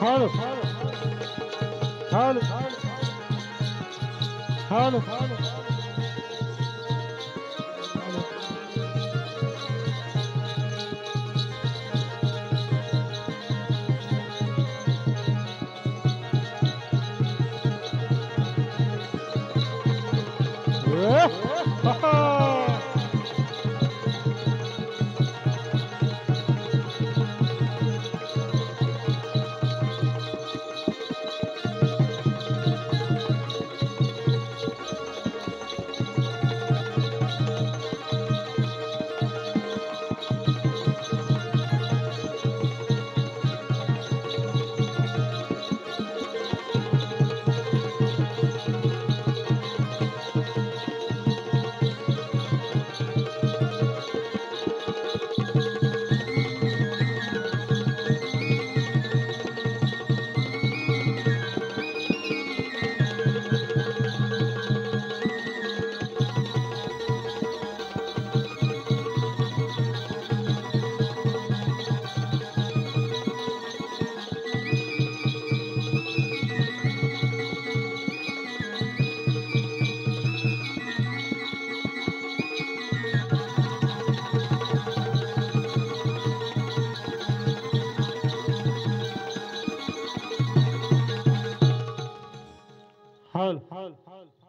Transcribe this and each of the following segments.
Halo, halo, halo, halo. Halo, halo, halo.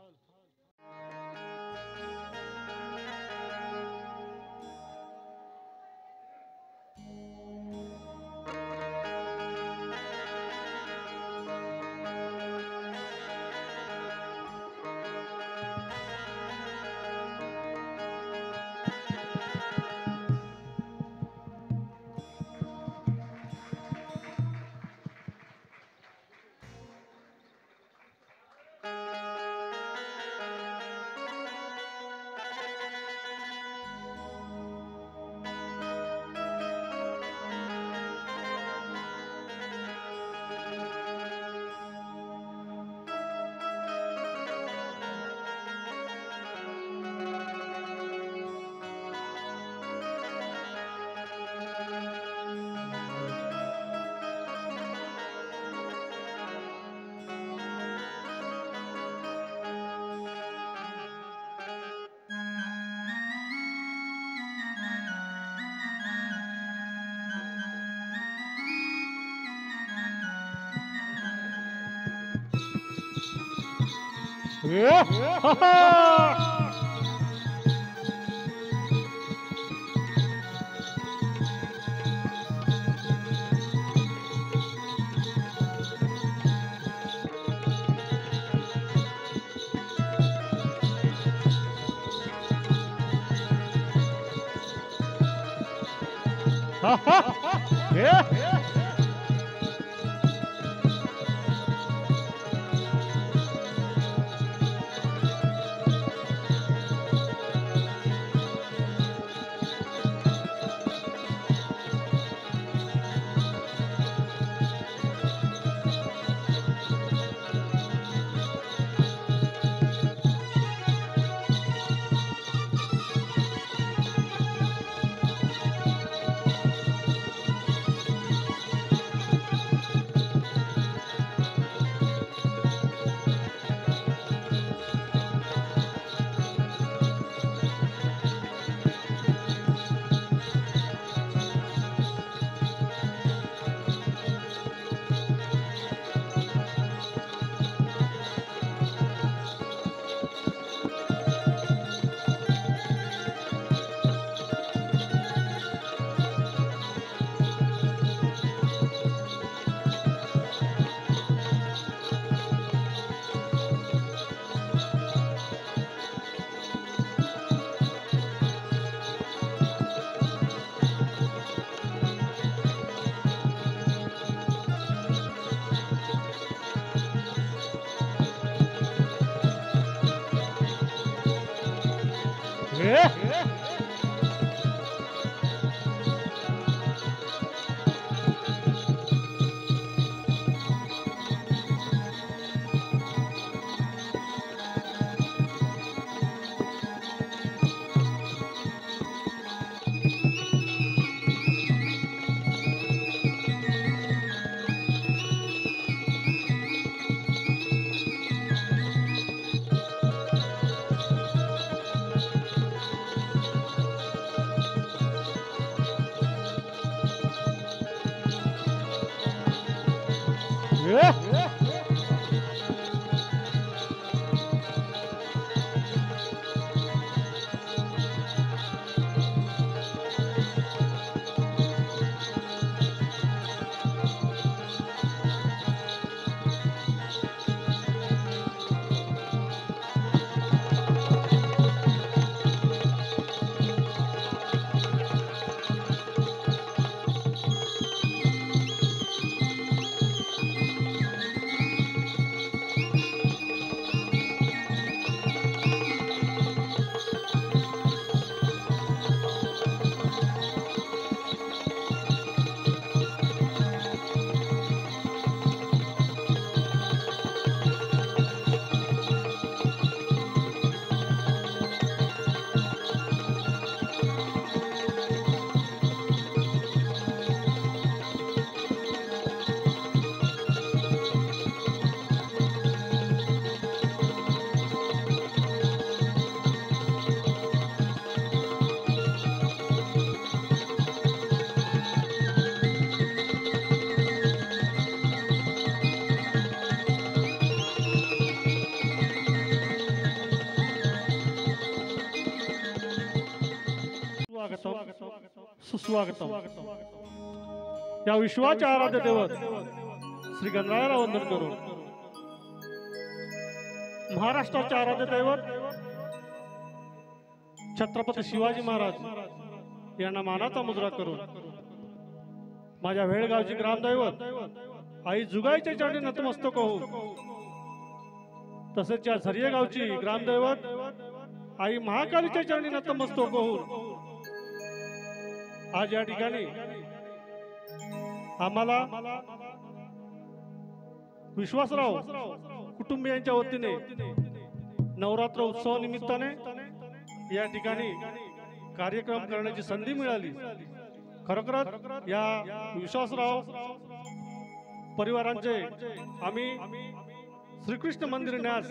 सुस्वागतम या विश्वाचे आराध्य दैवत श्री गणरायाला वंदन करून महाराष्ट्राचे आराध्य दैवत छत्रपती शिवाजी महाराज यांना मानाचा मुद्रा करून माझ्या वेळगावची ग्रामदैवत आई जुगाईच्या चरणी नतमस्तक होऊन तसेच या झरिये गावची ग्रामदैवत आई महाकालीच्या चरणी नतमस्तक होऊन आज या ठिकाणी आम्हाला विश्वासराव कुटुंबियांच्या वतीने नवरात्र उत्सवानिमित्ताने या ठिकाणी कार्यक्रम करण्याची संधी मिळाली। खरोखरच या विश्वासराव परिवारांचे आम्ही श्रीकृष्ण मंदिर न्यास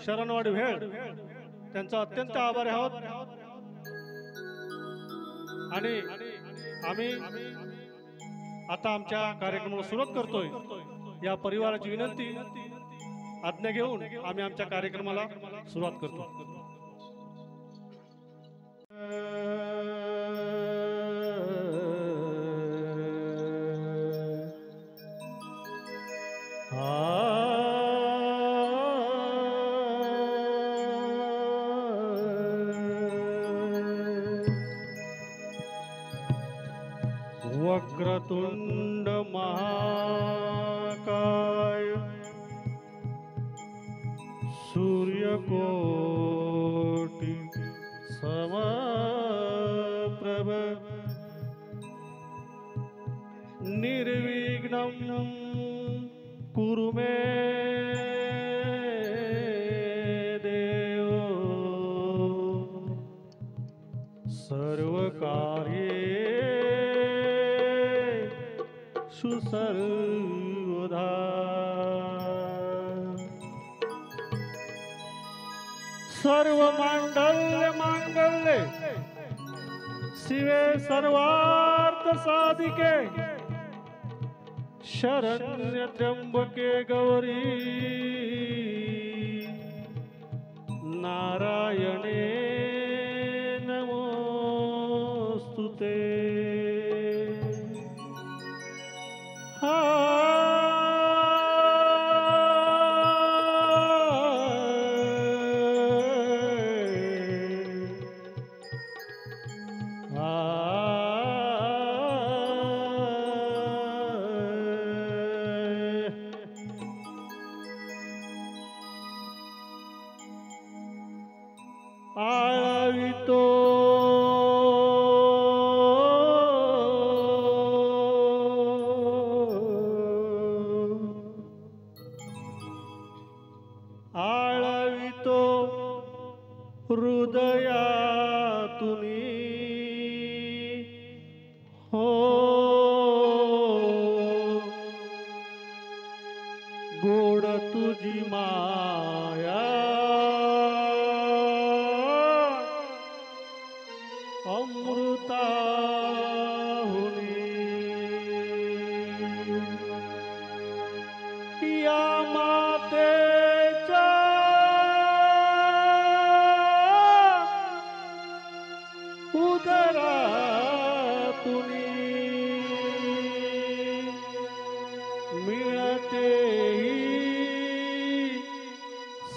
शरणवाडी भेळ त्यांचा अत्यंत आभारी आहोत आणि आम्ही आता आमच्या कार्यक्रमाला सुरुवात करतोय। या परिवाराची विनंती आज्ञा घेऊन आम्ही आमच्या कार्यक्रमाला सुरुवात करतो। वक्रतुंड महाकाय सूर्यकोटि समप्रभ निर्विघ्नं कुरु मे देव सर्वकार्येषु सर्वदा। सर्व मांगल्य मांगल्ये शिवे सर्वार्थ साधिके शरण्य त्र्यंबके गौरी नारायणे नमोस्तुते। आळवितो आळवितो हृदयातुनी हो गोड तुझी माया अमृताहुनी या मातेच्या उदरातुनी मिळते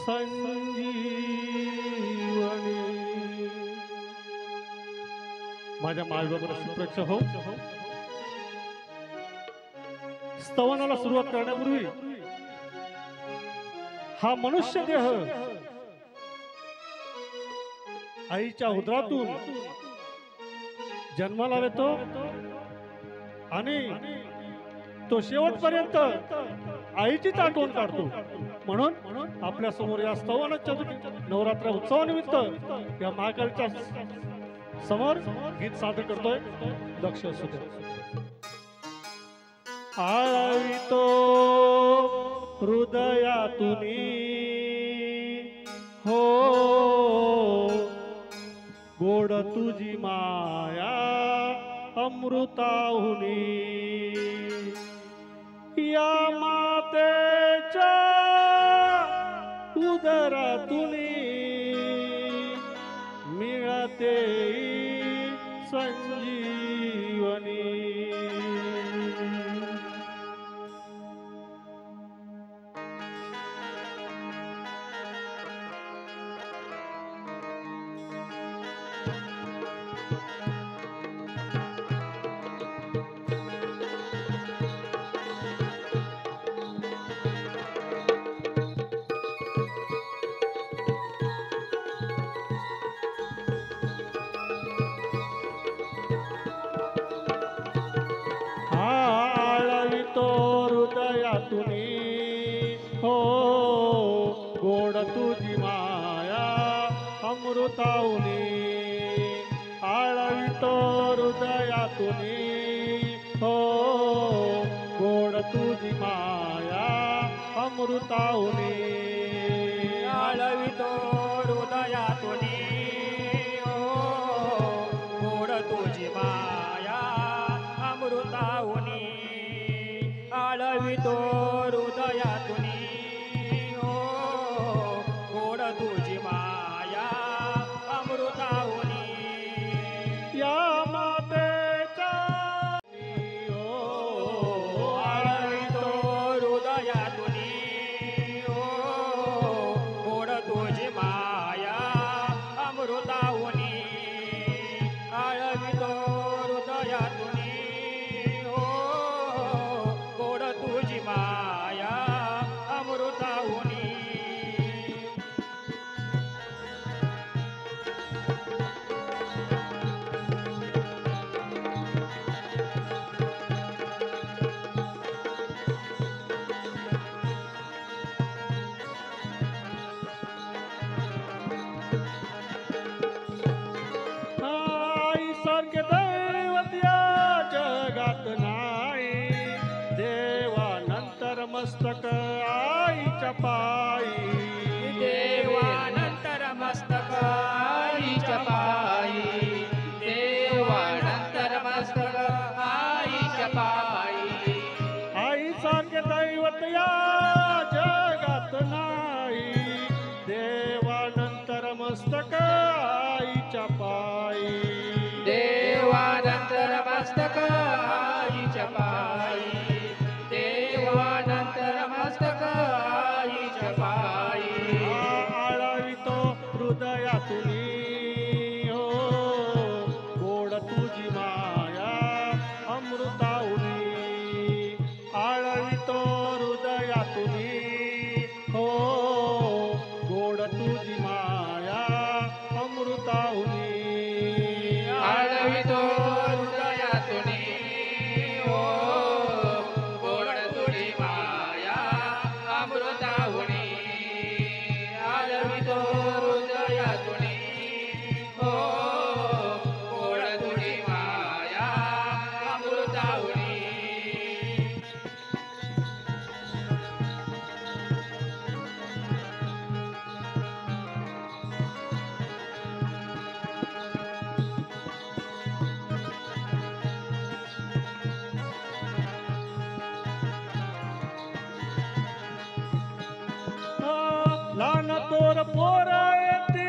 संजीवनी. माझ्या मायबाबाला प्रेक्षक हो, स्तवनाला सुरुवात करण्यापूर्वी हा मनुष्य देह आईच्या उदरातून जन्माला येतो आणि तो शेवटपर्यंत आईचीच आठवण काढतो. म्हणून आपल्या समोर या स्तवनाच्या नवरात्र उत्सवानिमित्त या महाकालच्या समोर गीत सादर करतोय. लक्ष असू दे. आळवितो हृदयातुनी हो गोड तुझी माया अमृताहुनी. या मातेच्या उदरातुनी मिळते संजीवनी. हो गोड तुझी माया अमृताहुनी. आळवितो हृदयातुनी हो गोड तुझी माया अमृताहुनी. आळवितो हृदयातुनी हो गोड तुझी माया अमृताहुनी. आळवितो हृदयातुनी हो गोड तुझी माया अमृताहुनी. या मातेच्या हो आळवितो हृदयातुनी हो गोड तुझी माया अमृताहुनी. आळवितो हृदयातुनी हो गोड तुझी माया अमृताहुनी. आई सारखे दैवत या जगात नाही. देवानंतर मस्तक आईच्या पायी. देवानंतर मस्तक आईच्या पायी. देवानंतर मस्तक आईच्या पायी. आई सारखे दैवत या जगात नाही. देवानंतर मस्तक आईच्या पायी. देवानंतर मस्तक आईच्या पायी. देवानंतर मस्तक आईच्या पायी. आळवितो हृदयातुनी हो गोड तुझी माया अमृताहुनी. आळवितो हृदयातुनी पोर पोर येती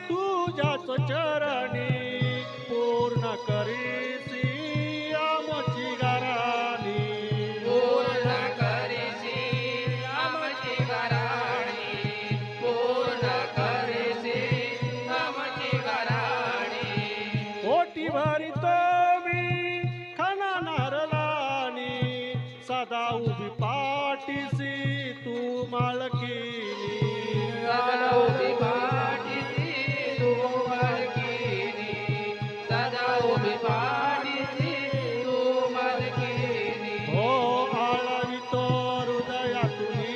तुझ्याच चरणी पूर्ण करीसी आमची गाराणी पूर्ण करीसी आमची गाराणी पूर्ण करीसी आमची गाराणी ओटी भरितो मी खाना नारलानी सदा उभी पाठीसी तू मालकीनी सदा उभी पाठीसी तू मालकीनी सदा उभी पाठीसी तू मालकीनी हो आळवितो हृदयातुनी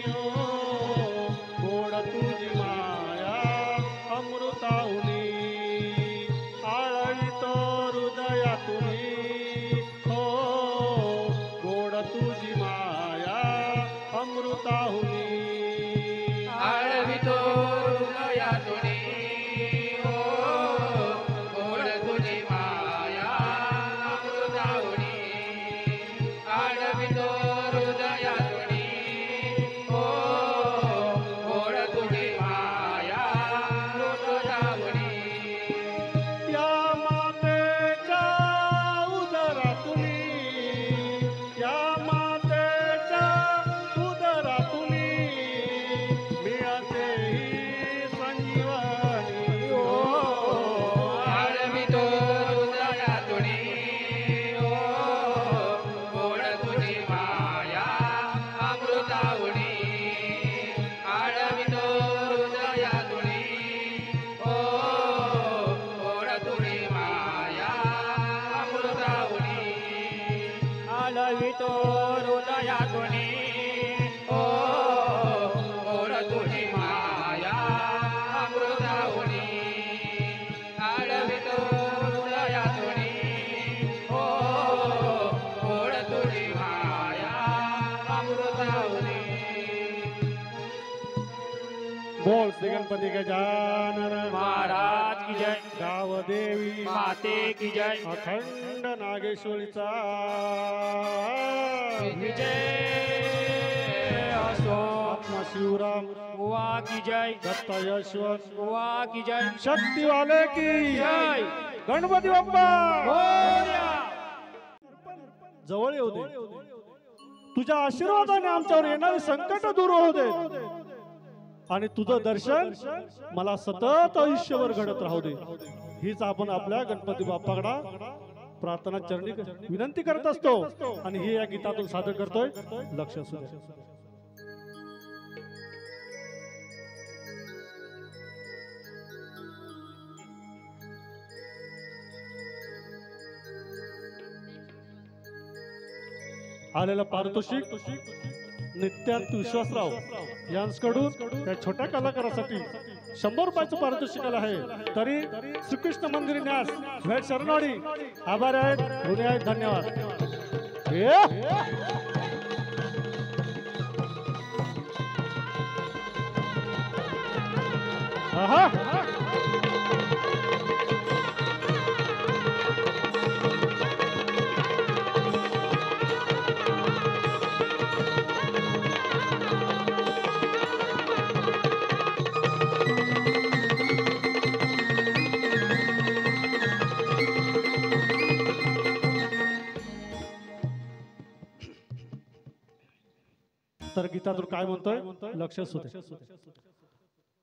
हो गोड तुझी माया अमृताहुनी आळवितो हृदयातुनी हो गोड तुझी माया अमृताहुनी आळवितो हृदयातुनी हो गोड तुझी माया अमृताहुनी आळवितो हृदयातुनी हो गोड तुझी माया अमृताहुनी या मातेच्या उदरातुनी या मातेच्या उदरातुनी मिळते ही संजीवनी हो आळवितो हृदयातुनी हो गोड तुझी माया अमृताहुनी आळवितो हृदयातुनी हो गोड तुझी माया अमृताहुनी आळवितो हृदयातुनी हो गोड तुझी माया अमृताहुनी आळवितो हृदयातुनी हो गोड तुझी माया अमृताहुनी बोल श्री गणपती गजानन महाराज की जय गाव देवी माते की जय अखंड नागेश्वरीचा विजय असो आत्मा शिवराम बुवा की जय दत्त यशवंत बुवा की जय शक्तिवाले की जय गणपती बाप्पा मोरया. जवळ येऊ दे तुझ्या आशीर्वादाने आमच्यावर येणारी संकट दूर होऊ दे आणि तुझं दर्शन मला सतत आयुष्यभर घडत राहू दे हीच आपण आपल्या गणपती बाप्पाकडा प्रार्थना चरणी विनंती करत असतो आणि हे या गीतातून सादर करतोय लक्ष असू द्या. आलेलं पारितोषिक नित्यात विश्वासराव यांच्याकडून त्या छोट्या कलाकारासाठी 100 रुपयाचं पारितोषिक आलं आहे. तरी श्रीकृष्ण मंदिर न्यास भेट शरणवाडी आभार आहेत ऋणी आहेत धन्यवाद. आहा तर गीतातून काय म्हणतोय लक्ष असू दे.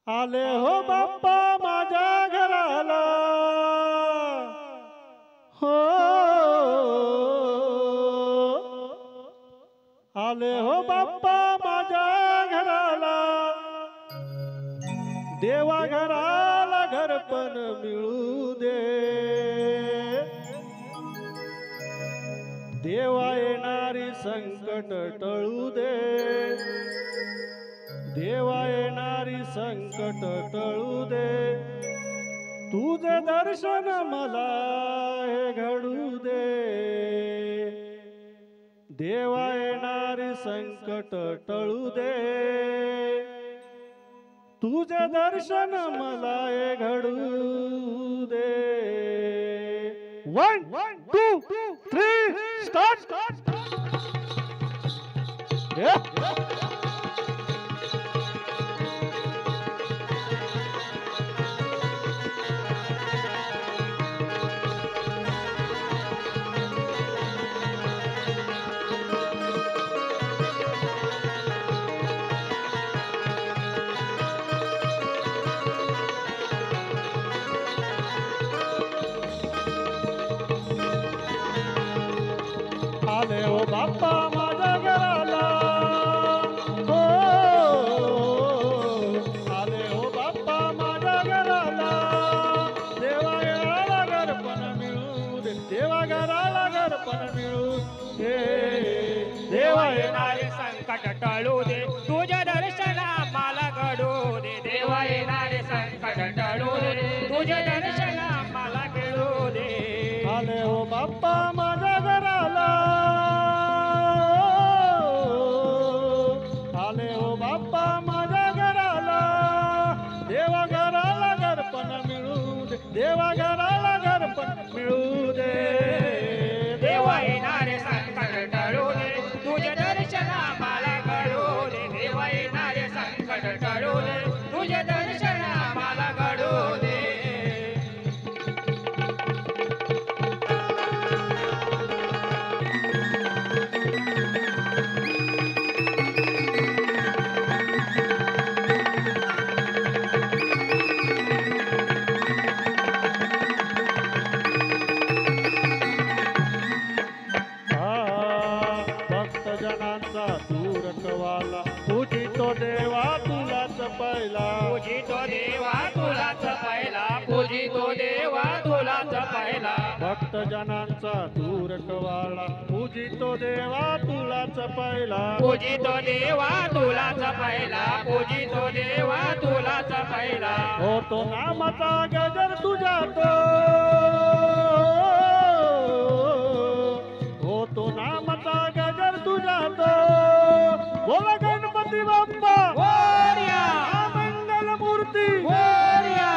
आले हो बाप्पा माझ्या घराला हो आले हो बाप्पा माझ्या घराला देवा घराला घरपण मिळू दे देवा येणारी संकट टळू दे देवा येणारी संकट टळू दे तुझे दर्शन मला हे घडू दे देवा येणारी संकट टळू दे तुझे दर्शन मला हे घडू दे. 1 2 3 स्टार्ट. येणारे संकट टळू दे तुझ्या दर्शना मला घडू दे देवा येणारे संकट टळू दे तुझ्या दर्शना मला घडू दे आले हो बाप्पा माझ्या घराला आले हो बाप्पा माझ्या घराला देवा घराला घरपण मिळू दे देवा घराला घरपण मिळू दे देवा येणारे संकट टळू दे तुझ्या दर्शना मला घडू दे देवा येणारे संकट टळू दे तुझ्या दर्शना मला घडू दे भक्तजनांचा दूर कवाला पूजितो देवा तुलाच पहिला पूजितो देवा तुलाच पहिला पूजितो देवा तुलाच पहिला भक्तजनांचा दूर कवाला पूजितो देवा तुलाच पहिला पूजितो देवा तुलाच पहिला पूजितो देवा तुलाच पहिला होतो नामाचा गजर तुझ्या तो होतो नामाचा गजर तुझ्या तो बोला गणपती बाप्पा मोरया मंगल मूर्ती मोरया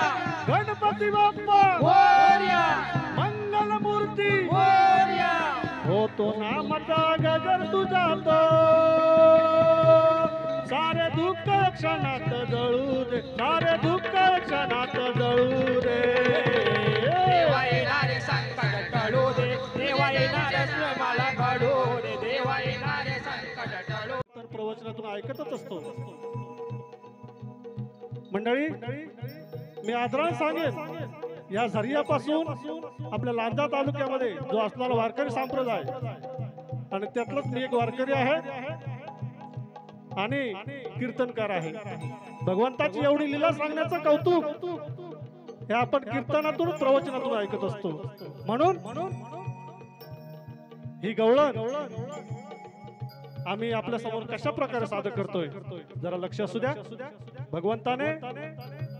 गणपती बाप्पा मोरया मंगल मूर्ती मोरया होतो नामाचा गजर तुझा तो सारे दुःख क्षणात जळू दे सारे दुःख क्षणात जळू दे देवा येणारे संकट टळू दे देवा येणारे मला घडू दे देवा येणारे संकट टळू तर प्रवचनातून ऐकतच असतो मंडळी मी आदराने सांगेन या झरियापासून आपल्या लांजा तालुक्यामध्ये जो असणारा वारकरी संप्रदाय आणि त्यातलाच मी एक वारकरी आहे आणि कीर्तनकार आहे भगवंताची एवढी लीला सांगण्याचं कौतुक हे आपण कीर्तनातून प्रवचनातून ऐकत असतो म्हणून ही गवळण आम्ही आपल्या समोर कशा प्रकारे सादर करतोय जरा लक्ष असू द्या भगवंताने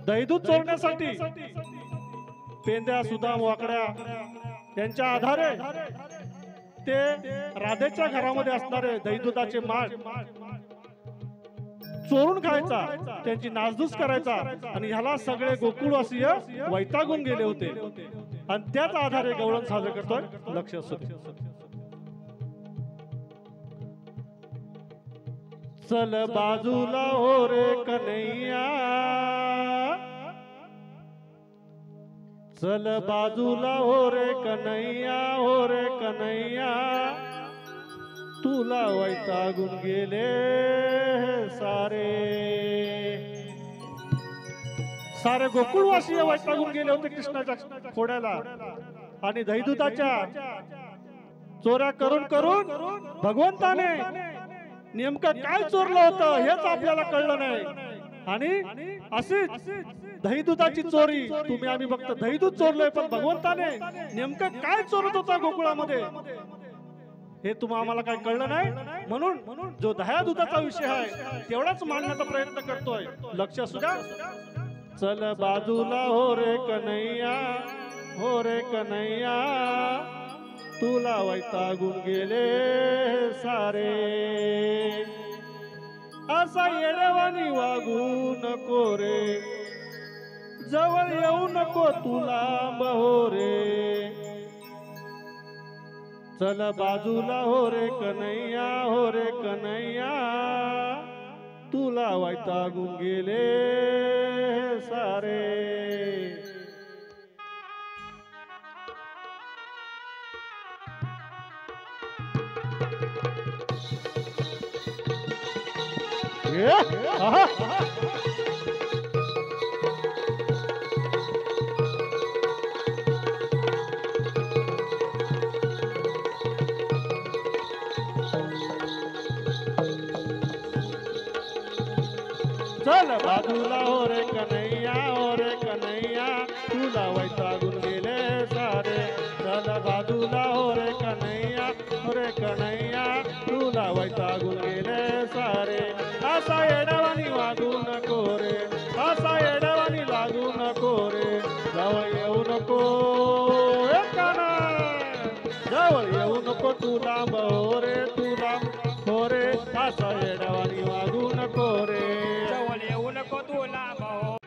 दहीदूध चोरण्यासाठी पेंद्या सुदाम वाकड्या यांच्या आधारे ते राधेच्या घरामध्ये असणारे दहीदुधाचे माठ चोरून खायचा त्यांची नासधूस करायचा आणि ह्याला सगळे गोकुळवासीय वैतागून गेले होते आणि त्याच आधारे गवळण साजरे करतोय लक्ष असू दे चल बाजूला हो रे कन्हैया चल बाजूला हो रे कन्हैया तुला वैतागून गेले सारे सारे गोकुळवासीय वैतागून गेले होते कृष्णाच्या खोड्याला आणि दहीदुधाच्या चोऱ्या करून करून भगवंताने नेमकं काय चोरलं होतं हेच आपल्याला कळलं नाही आणि अशीच दहीदुधाची चोरी तुम्ही आम्ही फक्त दहीदूध चोरलंय पण भगवंताने नेमकं काय चोरत होता गोकुळामध्ये हे तुम्हाला आम्हाला काय कळलं नाही म्हणून जो दह्या दुधाचा विषय आहे तेवढाच मांडण्याचा प्रयत्न करतोय लक्ष असू द्या चल बाजूला हो रे कन्हैया तुला वैतागून गेले सारे असा येडेवानी वागू नको रे जवळ येऊ नको तुला बहोरे चल बाजूला हो रे कन्हैया तुला वैतागून गेले सारे चल बाजूला हो रे कन्हैया तुला वैतागून गेले सारे चल बाजूला हो रे कन्हैया तुला वैतागून गेले असं येड्यावानी वागू नको रे. जवळ येऊ नको तू लांब हो.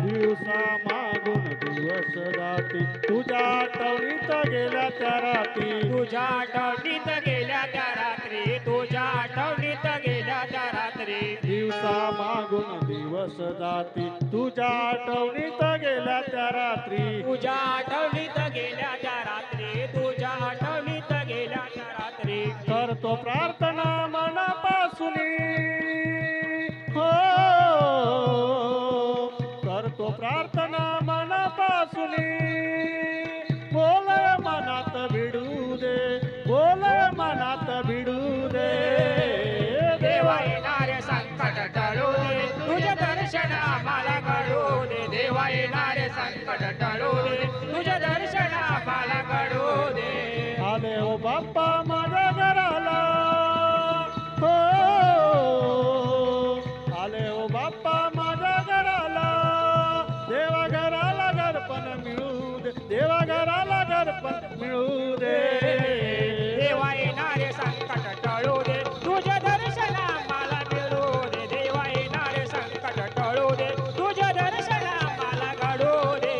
दिवसा मागून दिवस जाती तुझ्या आठवणीत गेल्या त्या रात्री. तुझ्या आठवणीत गेल्या त्या रात्री, तुझ्या आठवणीत गेल्या त्या रात्री. दिवसा मागून दिवस जाती तुझ्या आठवणीत गेल्या त्या रात्री. तुझ्या आठवणीत गेल्या त्या रात्री, तुझ्या आठवणीत गेल्या त्या रात्री. करतो प्रार्थना मनापासून हो, करतो प्रार्थना मनापासून. बोल मनात भिडू दे, बोल मनात भिडू दे. देवा येणारे संकट टळू दे, तुझे दर्शन आम्हाला घडू दे. देवा येणारे संकट टळू दे, तुझे दर्शन आम्हाला घडू दे. आले ओ बाप्पा माझ्या घराला हो, आले ओ बाप्पा माझ्या घराला. देवा घराला घरपण मिळू दे, देवा घराला घरपण मिळू दे. देवा येणारे संकट टळू दे, तुझे दर्शन आम्हाला मिळू दे. देवा येणारे संकट टळू दे, तुझे दर्शन आम्हाला घडू दे.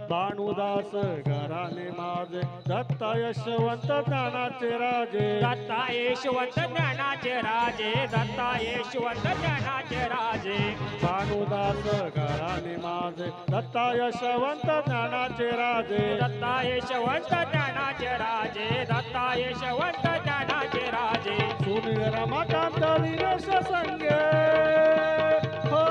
भानुदास घराने माझे दत्ता यशवंत ज्ञानाचे राजे. दत्ता यशवंत ज्ञानाचे राजे, दत्ता यशवंत ज्ञानाचे राजे. भानुदास घराने माझे दत्ता यशवंत ज्ञानाचे राजे. दत्ता यशवंत ज्ञानाचे राजे, दत्ता यशवंत ज्ञानाचे राजे. सुनील रमाकांत दिनेश संगे हो,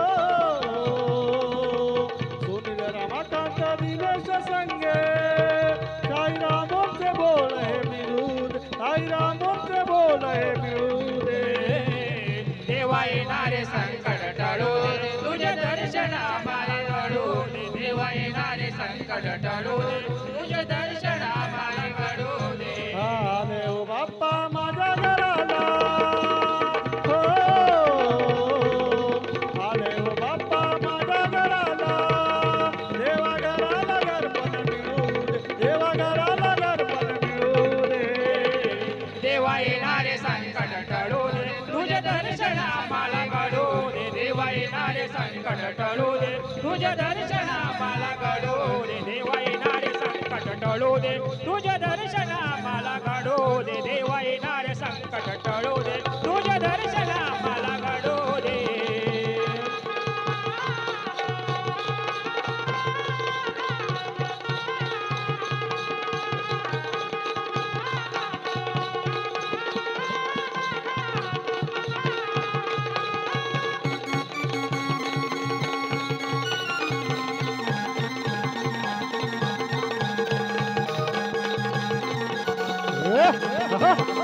सुनील रमाकांत दिनेश संगे. साई रामोचे बोल हे मिळू दे, साई रामोचे बोल हे मिळू दे. देवा येणारे संकट टळू दे, तुझे दर्शन आम्हाला घडू दे. देवा येणारे संकट टळू दे, तुझे दर्शन आम्हाला घडू दे. आले ओ बाप्पा माझ्या घराला हो, आले ओ बाप्पा माझ्या घराला. देवा घराला घरपण मिळू दे, देवा घराला घरपण मिळू दे. देवा येणारे संकट टळू दे, तुझे दर्शन आम्हाला घडू दे. देवा येणारे संकट टळू दे, तुझे दर्शन आम्हाला घडू दे. देवा येणारे संकट टळू दे, तुझे दर्शन आम्हाला घडू दे. देवा येणारे संकट टळू दे, तुझे दर्शन आम्हाला घडू दे. Eh?